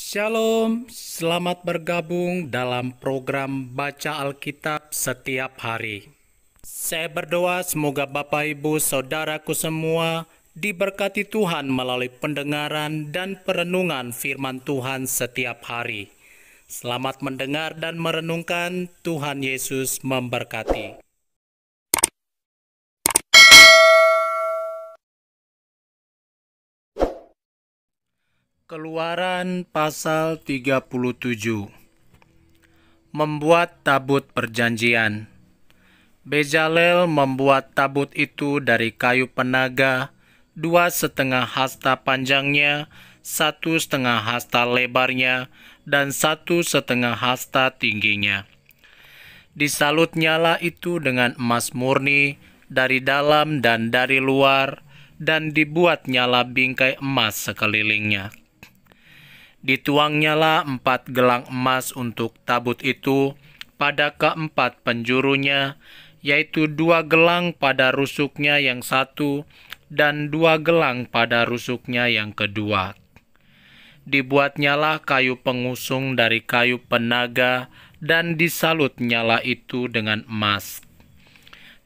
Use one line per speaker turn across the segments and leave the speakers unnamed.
Shalom, selamat bergabung dalam program Baca Alkitab setiap hari. Saya berdoa semoga Bapak Ibu Saudaraku semua diberkati Tuhan melalui pendengaran dan perenungan firman Tuhan setiap hari. Selamat mendengar dan merenungkan. Tuhan Yesus memberkati. Keluaran pasal 37. Membuat tabut perjanjian. Bezalel membuat tabut itu dari kayu penaga, 2,5 hasta panjangnya, 1,5 hasta lebarnya, dan 1,5 hasta tingginya. Disalutnyalah itu dengan emas murni dari dalam dan dari luar, dan dibuatnyalah bingkai emas sekelilingnya. Dituangnyalah 4 gelang emas untuk tabut itu pada keempat penjurunya, yaitu 2 gelang pada rusuknya yang satu, dan 2 gelang pada rusuknya yang kedua. Dibuatnyalah kayu pengusung dari kayu penaga, dan disalutnyalah itu dengan emas.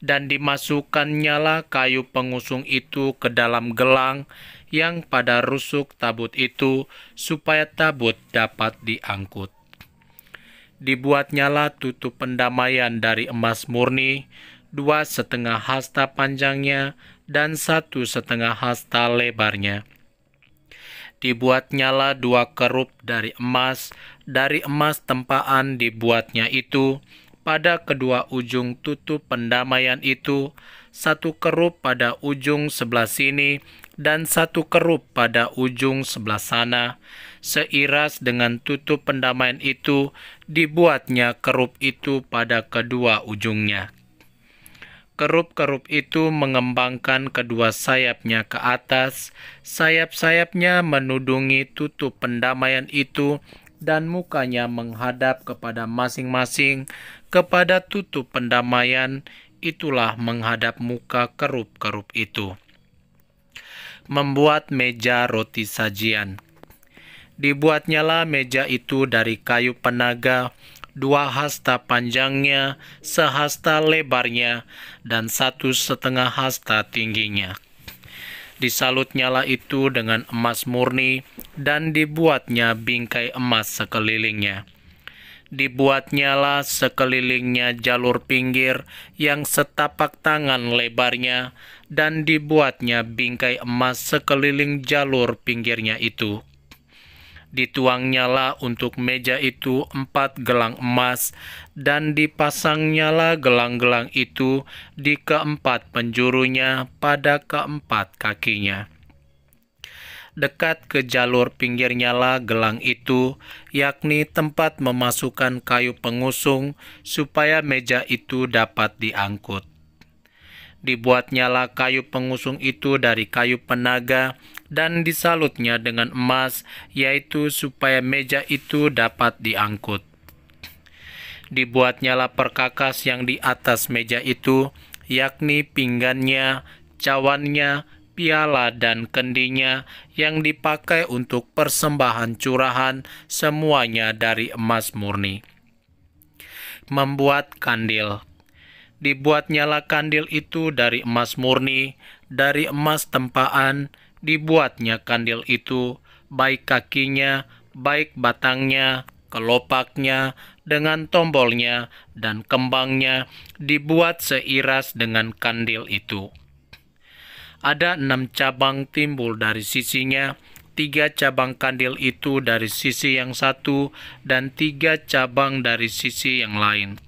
Dan dimasukannyalah kayu pengusung itu ke dalam gelang yang pada rusuk tabut itu, supaya tabut dapat diangkut. Dibuatnyalah tutup pendamaian dari emas murni, 2,5 hasta panjangnya, dan 1,5 hasta lebarnya. Dibuatnyalah 2 kerup dari emas tempaan dibuatnya itu, pada kedua ujung tutup pendamaian itu, 1 kerup pada ujung sebelah sini, dan 1 kerup pada ujung sebelah sana. Seiras dengan tutup pendamaian itu, dibuatnya kerup itu pada kedua ujungnya. Kerup-kerup itu mengembangkan kedua sayapnya ke atas, sayap-sayapnya menudungi tutup pendamaian itu, dan mukanya menghadap kepada masing-masing kepada tutup pendamaian, itulah menghadap muka kerup-kerup itu. Membuat meja roti sajian. Dibuatnyalah meja itu dari kayu penaga, 2 hasta panjangnya, 1 hasta lebarnya, dan 1,5 hasta tingginya. Disalutnyalah itu dengan emas murni, dan dibuatnya bingkai emas sekelilingnya. Dibuatnyalah sekelilingnya jalur pinggir yang setapak tangan lebarnya, dan dibuatnya bingkai emas sekeliling jalur pinggirnya itu. Dituangnyalah untuk meja itu 4 gelang emas, dan dipasangnyalah gelang-gelang itu di keempat penjurunya pada keempat kakinya. Dekat ke jalur pinggirnya lah gelang itu, yakni tempat memasukkan kayu pengusung, supaya meja itu dapat diangkut. Dibuatnyalah kayu pengusung itu dari kayu penaga, dan disalutnya dengan emas, yaitu supaya meja itu dapat diangkut. Dibuatnyalah perkakas yang di atas meja itu, yakni pinggannya, cawannya, piala dan kendinya yang dipakai untuk persembahan curahan, semuanya dari emas murni. Membuat kandil. Dibuatnyalah kandil itu dari emas murni, dari emas tempaan, dibuatnya kandil itu, baik kakinya, baik batangnya, kelopaknya, dengan tombolnya, dan kembangnya, dibuat seiras dengan kandil itu. Ada 6 cabang timbul dari sisinya, 3 cabang kandil itu dari sisi yang satu, dan 3 cabang dari sisi yang lain.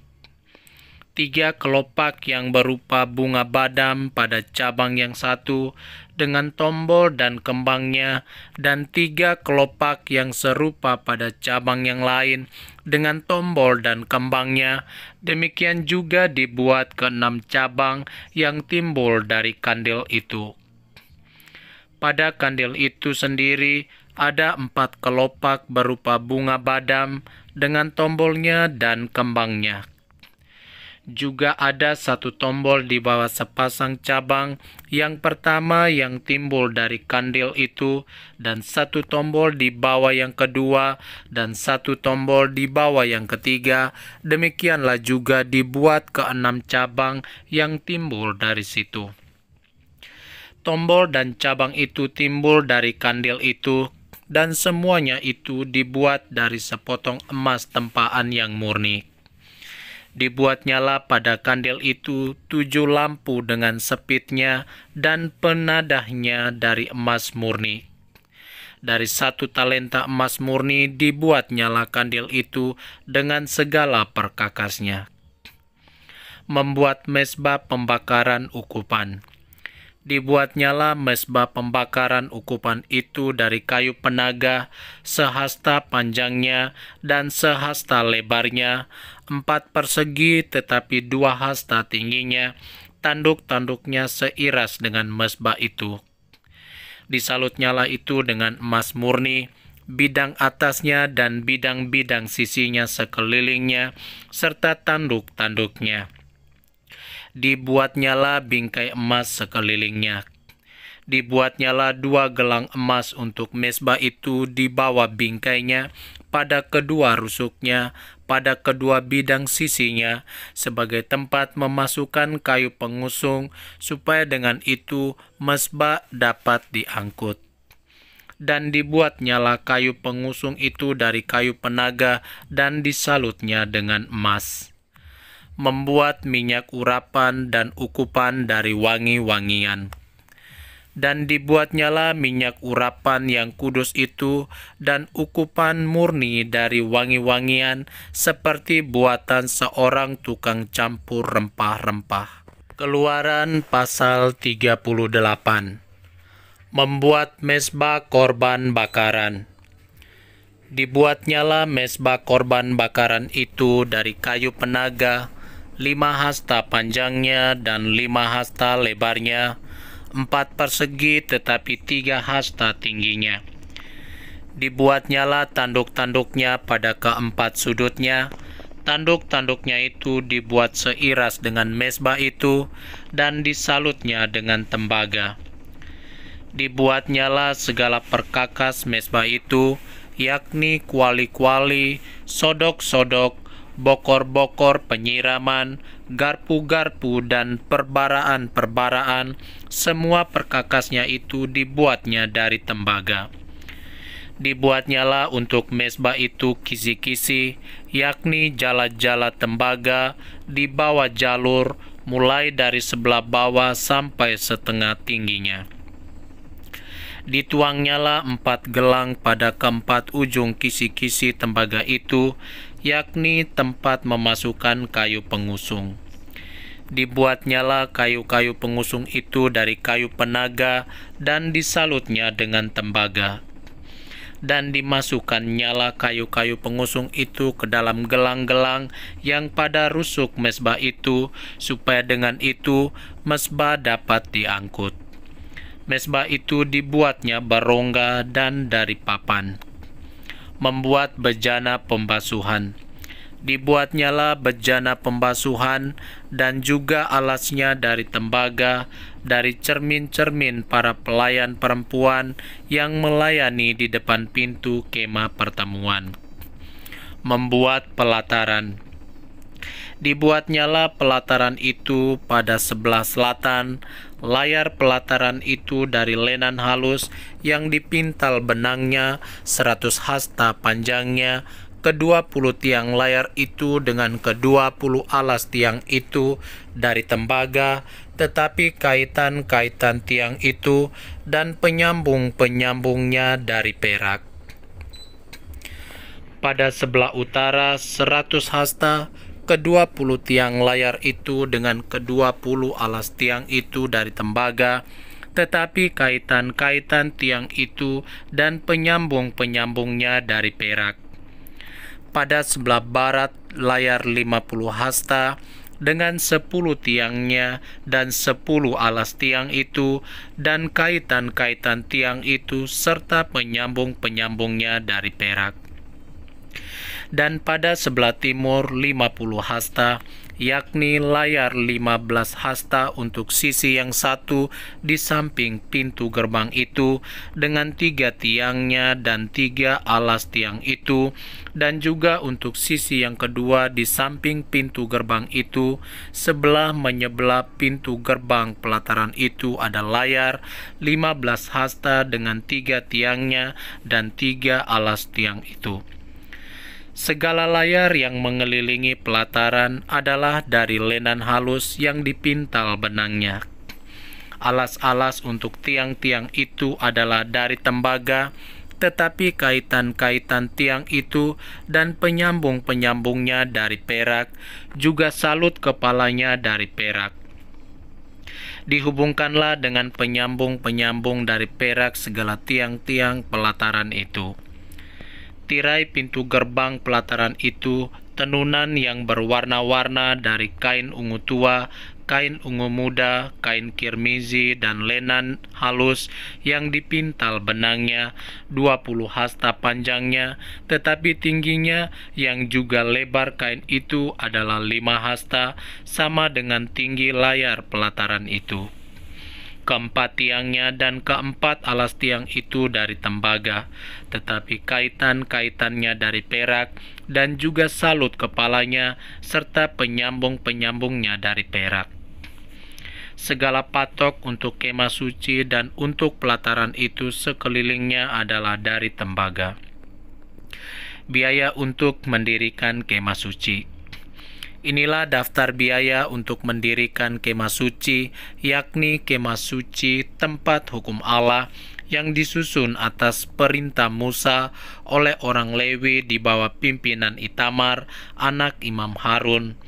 3 kelopak yang berupa bunga badam pada cabang yang satu, dengan tombol dan kembangnya, dan 3 kelopak yang serupa pada cabang yang lain, dengan tombol dan kembangnya. Demikian juga dibuat ke-6 cabang yang timbul dari kandil itu. Pada kandil itu sendiri ada 4 kelopak berupa bunga badam, dengan tombolnya dan kembangnya. Juga ada satu tombol di bawah sepasang cabang, yang pertama yang timbul dari kandil itu, dan satu tombol di bawah yang kedua, dan satu tombol di bawah yang ketiga. Demikianlah juga dibuat ke-6 cabang yang timbul dari situ. Tombol dan cabang itu timbul dari kandil itu, dan semuanya itu dibuat dari sepotong emas tempaan yang murni. Dibuatnyalah pada kandil itu 7 lampu dengan sepitnya dan penadahnya dari emas murni. Dari 1 talenta emas murni dibuatnyalah kandil itu dengan segala perkakasnya. Membuat mezbah pembakaran ukupan. Dibuatnyalah mezbah pembakaran ukupan itu dari kayu penaga, sehasta panjangnya dan sehasta lebarnya, 4 persegi tetapi 2 hasta tingginya, tanduk-tanduknya seiras dengan mezbah itu. Disalutnyalah itu dengan emas murni, bidang atasnya dan bidang-bidang sisinya sekelilingnya, serta tanduk-tanduknya. Dibuatnyalah bingkai emas sekelilingnya. Dibuatnyalah 2 gelang emas untuk mezbah itu di bawah bingkainya, pada kedua rusuknya, pada kedua bidang sisinya, sebagai tempat memasukkan kayu pengusung, supaya dengan itu mezbah dapat diangkut. Dan dibuatnyalah kayu pengusung itu dari kayu penaga, dan disalutnya dengan emas. Membuat minyak urapan dan ukupan dari wangi-wangian. Dan dibuatnyalah minyak urapan yang kudus itu dan ukupan murni dari wangi-wangian, seperti buatan seorang tukang campur rempah-rempah. Keluaran pasal 38. Membuat mezbah korban bakaran. Dibuatnyalah mezbah korban bakaran itu dari kayu penaga, 5 hasta panjangnya dan 5 hasta lebarnya, 4 persegi tetapi 3 hasta tingginya. Dibuatnyalah tanduk-tanduknya pada keempat sudutnya. Tanduk-tanduknya itu dibuat seiras dengan mezbah itu, dan disalutnya dengan tembaga. Dibuatnyalah segala perkakas mezbah itu, yakni kuali-kuali, sodok-sodok, bokor-bokor penyiraman, garpu-garpu, dan perbaraan-perbaraan. Semua perkakasnya itu dibuatnya dari tembaga. Dibuatnyalah untuk mezbah itu kisi-kisi, yakni jala-jala tembaga di bawah jalur, mulai dari sebelah bawah sampai setengah tingginya. Dituangnyalah 4 gelang pada keempat ujung kisi-kisi tembaga itu, yakni tempat memasukkan kayu pengusung. Dibuatnyalah kayu-kayu pengusung itu dari kayu penaga, dan disalutnya dengan tembaga. Dan dimasukannyalah kayu-kayu pengusung itu ke dalam gelang-gelang yang pada rusuk mezbah itu, supaya dengan itu mezbah dapat diangkut. Mezbah itu dibuatnya berongga dan dari papan. Membuat bejana pembasuhan. Dibuatnyalah bejana pembasuhan dan juga alasnya dari tembaga, dari cermin-cermin para pelayan perempuan yang melayani di depan pintu kemah pertemuan. Membuat pelataran. Dibuatnyalah pelataran itu pada sebelah selatan. Layar pelataran itu dari lenan halus yang dipintal benangnya, 100 hasta panjangnya. Ke-20 tiang layar itu dengan ke-20 alas tiang itu dari tembaga, tetapi kaitan-kaitan tiang itu dan penyambung-penyambungnya dari perak. Pada sebelah utara 100 hasta, ke-20 tiang layar itu dengan ke-20 alas tiang itu dari tembaga, tetapi kaitan-kaitan tiang itu dan penyambung-penyambungnya dari perak. Pada sebelah barat layar 50 hasta dengan 10 tiangnya dan 10 alas tiang itu dan kaitan-kaitan tiang itu serta penyambung-penyambungnya dari perak. Dan pada sebelah timur 50 hasta yakni layar 15 hasta untuk sisi yang satu di samping pintu gerbang itu, dengan 3 tiangnya dan 3 alas tiang itu, dan juga untuk sisi yang kedua di samping pintu gerbang itu, sebelah menyebelah pintu gerbang pelataran itu ada layar 15 hasta dengan 3 tiangnya dan 3 alas tiang itu. Segala layar yang mengelilingi pelataran adalah dari lenan halus yang dipintal benangnya. Alas-alas untuk tiang-tiang itu adalah dari tembaga, tetapi kaitan-kaitan tiang itu dan penyambung-penyambungnya dari perak, juga salut kepalanya dari perak. Dihubungkanlah dengan penyambung-penyambung dari perak segala tiang-tiang pelataran itu. Tirai pintu gerbang pelataran itu tenunan yang berwarna-warna dari kain ungu tua, kain ungu muda, kain kirmizi, dan lenan halus yang dipintal benangnya, 20 hasta panjangnya, tetapi tingginya yang juga lebar kain itu adalah 5 hasta, sama dengan tinggi layar pelataran itu. Keempat tiangnya dan keempat alas tiang itu dari tembaga, tetapi kaitan-kaitannya dari perak, dan juga salut kepalanya, serta penyambung-penyambungnya dari perak. Segala patok untuk kemah suci dan untuk pelataran itu sekelilingnya adalah dari tembaga. Biaya untuk mendirikan kemah suci. Inilah daftar biaya untuk mendirikan kemah suci, yakni kemah suci tempat hukum Allah, yang disusun atas perintah Musa oleh orang Lewi di bawah pimpinan Itamar, anak Imam Harun.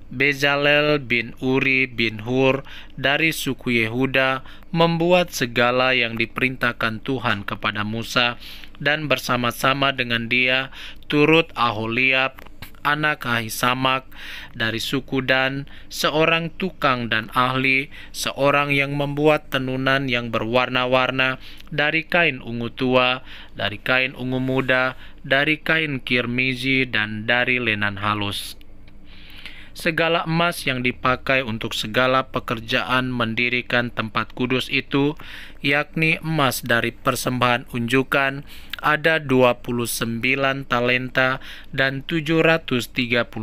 Bezalel bin Uri bin Hur dari suku Yehuda membuat segala yang diperintahkan Tuhan kepada Musa, dan bersama-sama dengan dia turut Aholiab anak Ahisamak dari suku Dan, seorang tukang dan ahli, seorang yang membuat tenunan yang berwarna-warna dari kain ungu tua, dari kain ungu muda, dari kain kirmizi, dan dari lenan halus. Segala emas yang dipakai untuk segala pekerjaan mendirikan tempat kudus itu, yakni emas dari persembahan unjukan, ada 29 talenta dan 730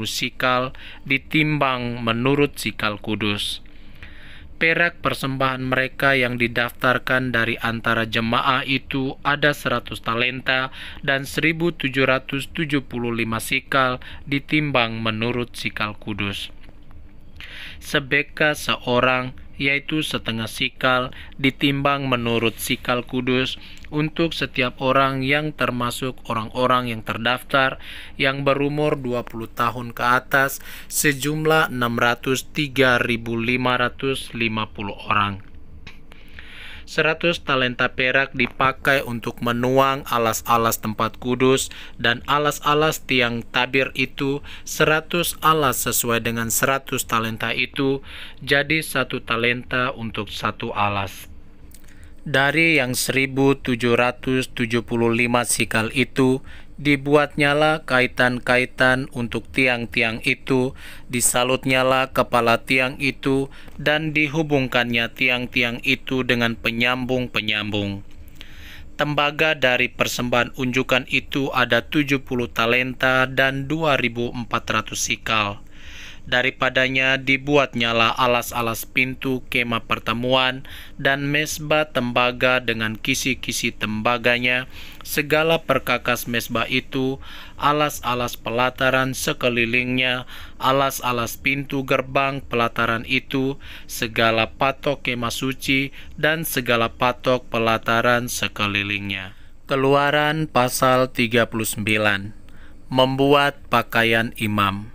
sikal, ditimbang menurut sikal kudus. Perak persembahan mereka yang didaftarkan dari antara jemaah itu ada 100 talenta dan 1775 sikal, ditimbang menurut sikal kudus. Sebeka seorang, yaitu setengah sikal, ditimbang menurut sikal kudus, untuk setiap orang yang termasuk orang-orang yang terdaftar, yang berumur 20 tahun ke atas, sejumlah 603.550 orang. 100 talenta perak dipakai untuk menuang alas-alas tempat kudus, dan alas-alas tiang tabir itu 100 alas sesuai dengan 100 talenta itu, jadi 1 talenta untuk 1 alas. Dari yang 1775 sikal itu, dibuatnyalah kaitan-kaitan untuk tiang-tiang itu, disalutnyalah kepala tiang itu, dan dihubungkannya tiang-tiang itu dengan penyambung-penyambung. Tembaga dari persembahan unjukan itu ada 70 talenta dan 2.400 sikal. Daripadanya dibuatnyalah alas-alas pintu kemah pertemuan dan mesbah tembaga dengan kisi-kisi tembaganya, segala perkakas mesbah itu, alas-alas pelataran sekelilingnya, alas-alas pintu gerbang pelataran itu, segala patok kemah suci, dan segala patok pelataran sekelilingnya. Keluaran pasal 39. Membuat pakaian imam.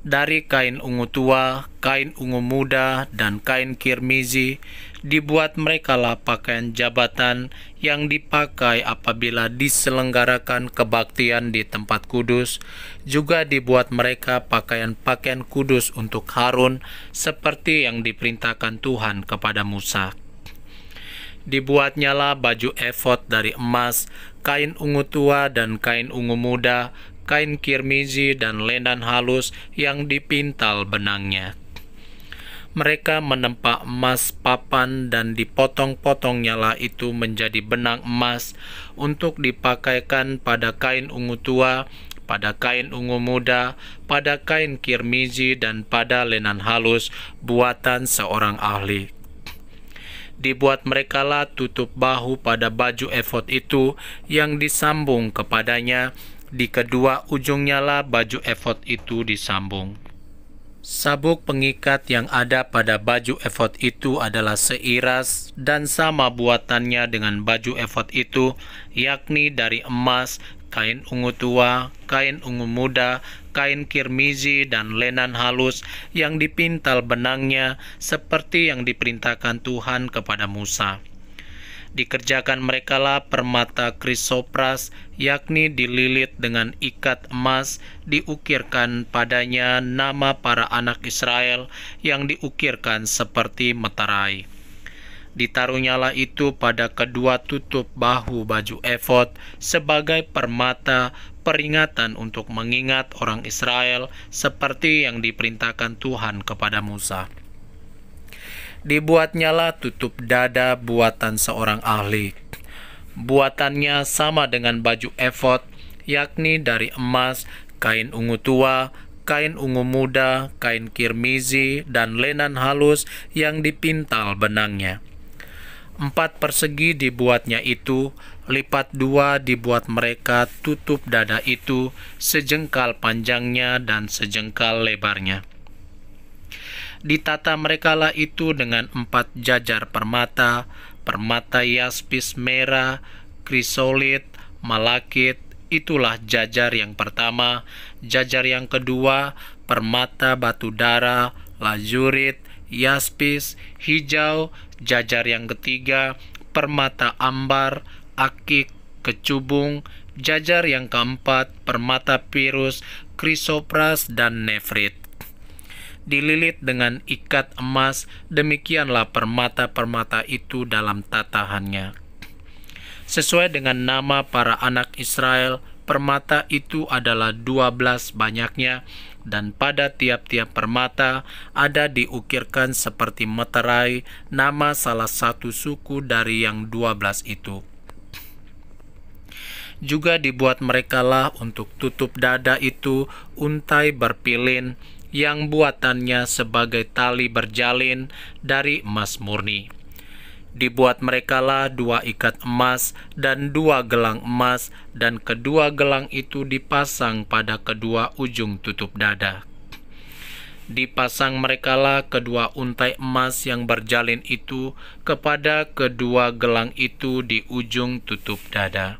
Dari kain ungu tua, kain ungu muda, dan kain kirmizi, dibuat merekalah pakaian jabatan yang dipakai apabila diselenggarakan kebaktian di tempat kudus. Juga dibuat mereka pakaian-pakaian kudus untuk Harun, seperti yang diperintahkan Tuhan kepada Musa. Dibuatnyalah baju efod dari emas, kain ungu tua dan kain ungu muda, kain kirmizi, dan lenan halus yang dipintal benangnya. Mereka menempa emas papan dan dipotong-potongnya itu menjadi benang emas untuk dipakaikan pada kain ungu tua, pada kain ungu muda, pada kain kirmizi, dan pada lenan halus buatan seorang ahli. Dibuat merekalah tutup bahu pada baju efod itu yang disambung kepadanya, di kedua ujungnya lah baju efod itu disambung. Sabuk pengikat yang ada pada baju efod itu adalah seiras dan sama buatannya dengan baju efod itu, yakni dari emas, kain ungu tua, kain ungu muda, kain kirmizi, dan lenan halus yang dipintal benangnya seperti yang diperintahkan Tuhan kepada Musa. Dikerjakan merekalah permata krisopras, yakni dililit dengan ikat emas, diukirkan padanya nama para anak Israel yang diukirkan seperti meterai. Ditaruhnyalah itu pada kedua tutup bahu baju efod sebagai permata peringatan untuk mengingat orang Israel seperti yang diperintahkan Tuhan kepada Musa. Dibuatnyalah tutup dada buatan seorang ahli. Buatannya sama dengan baju efod, yakni dari emas, kain ungu tua, kain ungu muda, kain kirmizi, dan lenan halus yang dipintal benangnya. 4 persegi dibuatnya itu, lipat 2 dibuat mereka tutup dada itu, sejengkal panjangnya dan sejengkal lebarnya. Ditata merekalah itu dengan 4 jajar permata, permata yaspis merah, krisolit, malakit, itulah jajar yang pertama. Jajar yang kedua, permata batu dara, lazurit, yaspis, hijau. Jajar yang ketiga, permata ambar, akik, kecubung. Jajar yang keempat, permata pirus, krisopras, dan nefrit. Dililit dengan ikat emas, demikianlah permata-permata itu dalam tatahannya. Sesuai dengan nama para anak Israel, permata itu adalah 12 banyaknya, dan pada tiap-tiap permata ada diukirkan seperti meterai nama salah satu suku dari yang 12 itu. Juga dibuat merekalah untuk tutup dada itu untai berpilin, yang buatannya sebagai tali berjalin dari emas murni. Dibuat merekalah 2 ikat emas dan 2 gelang emas, dan kedua gelang itu dipasang pada kedua ujung tutup dada. Dipasang merekalah kedua untai emas yang berjalin itu kepada kedua gelang itu di ujung tutup dada.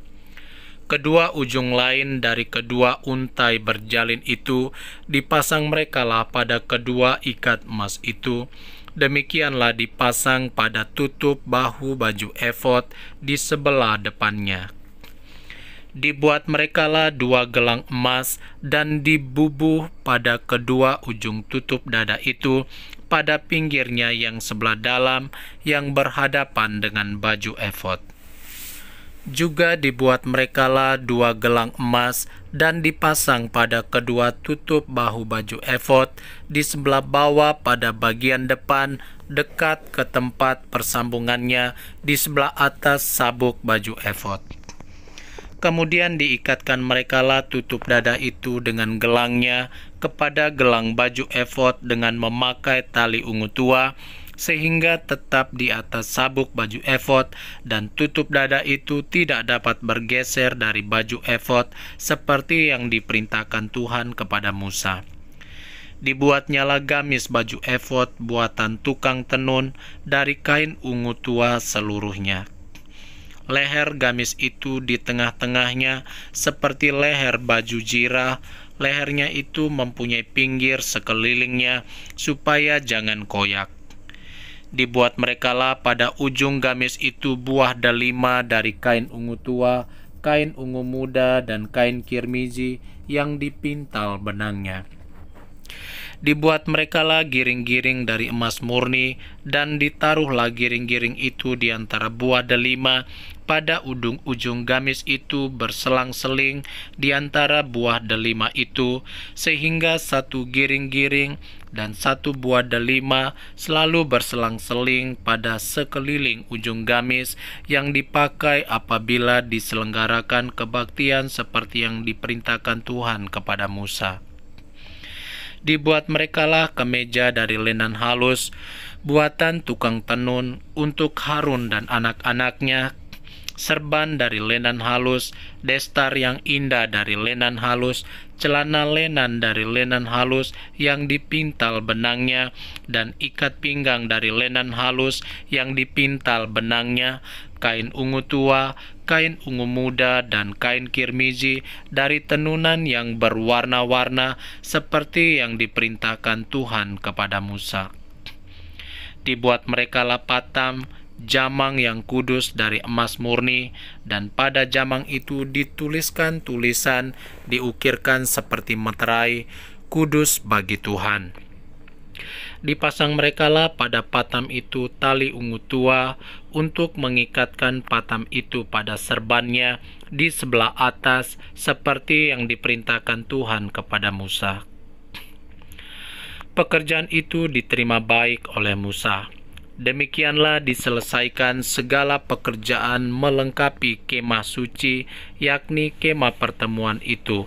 Kedua ujung lain dari kedua untai berjalin itu dipasang merekalah pada kedua ikat emas itu. Demikianlah dipasang pada tutup bahu baju efod di sebelah depannya. Dibuat merekalah 2 gelang emas dan dibubuh pada kedua ujung tutup dada itu pada pinggirnya yang sebelah dalam yang berhadapan dengan baju efod. Juga dibuat merekalah 2 gelang emas dan dipasang pada kedua tutup bahu baju efod di sebelah bawah pada bagian depan dekat ke tempat persambungannya di sebelah atas sabuk baju efod. Kemudian diikatkan merekalah tutup dada itu dengan gelangnya kepada gelang baju efod dengan memakai tali ungu tua, sehingga tetap di atas sabuk baju efod, dan tutup dada itu tidak dapat bergeser dari baju efod seperti yang diperintahkan Tuhan kepada Musa. Dibuatnyalah gamis baju efod buatan tukang tenun dari kain ungu tua seluruhnya. Leher gamis itu di tengah-tengahnya seperti leher baju jirah. Lehernya itu mempunyai pinggir sekelilingnya supaya jangan koyak. Dibuat merekalah pada ujung gamis itu buah delima dari kain ungu tua, kain ungu muda, dan kain kirmizi yang dipintal benangnya. Dibuat merekalah giring-giring dari emas murni, dan ditaruhlah giring-giring itu di antara buah delima pada ujung gamis itu berselang-seling di antara buah delima itu, sehingga satu giring-giring dan satu buah delima selalu berselang-seling pada sekeliling ujung gamis yang dipakai apabila diselenggarakan kebaktian seperti yang diperintahkan Tuhan kepada Musa. Dibuat merekalah kemeja dari lenan halus, buatan tukang tenun untuk Harun dan anak-anaknya, serban dari lenan halus, destar yang indah dari lenan halus, celana lenan dari lenan halus yang dipintal benangnya, dan ikat pinggang dari lenan halus yang dipintal benangnya, kain ungu tua, kain ungu muda, dan kain kirmizi dari tenunan yang berwarna-warna seperti yang diperintahkan Tuhan kepada Musa. Dibuat merekalah patam, jamang yang kudus dari emas murni, dan pada jamang itu dituliskan tulisan diukirkan seperti meterai, kudus bagi Tuhan. Dipasang merekalah pada patam itu tali ungu tua untuk mengikatkan patam itu pada serbannya di sebelah atas seperti yang diperintahkan Tuhan kepada Musa. Pekerjaan itu diterima baik oleh Musa. Demikianlah diselesaikan segala pekerjaan melengkapi kemah suci, yakni kemah pertemuan itu.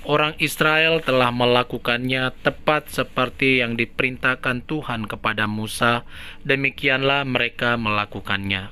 Orang Israel telah melakukannya tepat seperti yang diperintahkan Tuhan kepada Musa, demikianlah mereka melakukannya.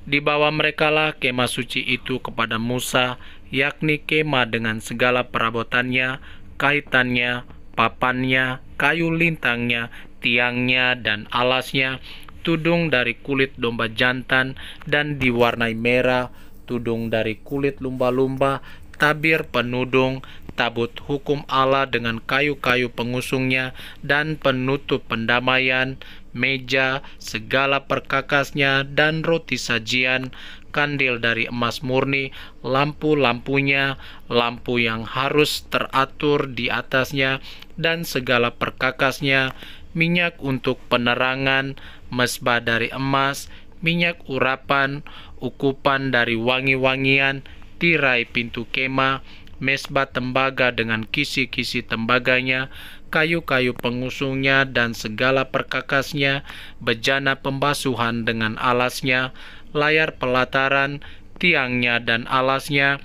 Dibawa merekalah kemah suci itu kepada Musa, yakni kemah dengan segala perabotannya, kaitannya, papannya, kayu lintangnya, tiangnya, dan alasnya, tudung dari kulit domba jantan dan diwarnai merah, tudung dari kulit lumba-lumba, tabir penudung, tabut hukum Allah dengan kayu-kayu pengusungnya, dan penutup pendamaian, meja, segala perkakasnya, dan roti sajian, kandil dari emas murni, lampu-lampunya, lampu yang harus teratur di atasnya, dan segala perkakasnya, minyak untuk penerangan, mezbah dari emas, minyak urapan, ukupan dari wangi-wangian, tirai pintu kemah, mezbah tembaga dengan kisi-kisi tembaganya, kayu-kayu pengusungnya dan segala perkakasnya, bejana pembasuhan dengan alasnya, layar pelataran, tiangnya dan alasnya,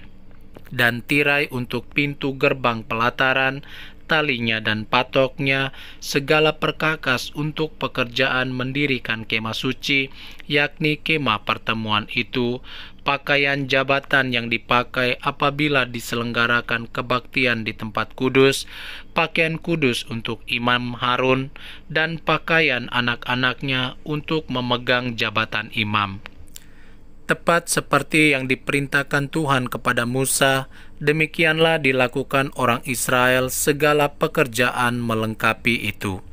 dan tirai untuk pintu gerbang pelataran, talinya dan patoknya, segala perkakas untuk pekerjaan mendirikan kemah suci, yakni kemah pertemuan itu, pakaian jabatan yang dipakai apabila diselenggarakan kebaktian di tempat kudus, pakaian kudus untuk imam Harun, dan pakaian anak-anaknya untuk memegang jabatan imam. Tepat seperti yang diperintahkan Tuhan kepada Musa, demikianlah dilakukan orang Israel segala pekerjaan melengkapi itu.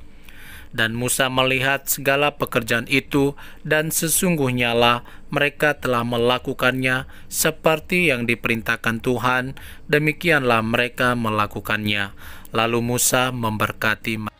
Dan Musa melihat segala pekerjaan itu, dan sesungguhnya lah mereka telah melakukannya seperti yang diperintahkan Tuhan, demikianlah mereka melakukannya. Lalu Musa memberkati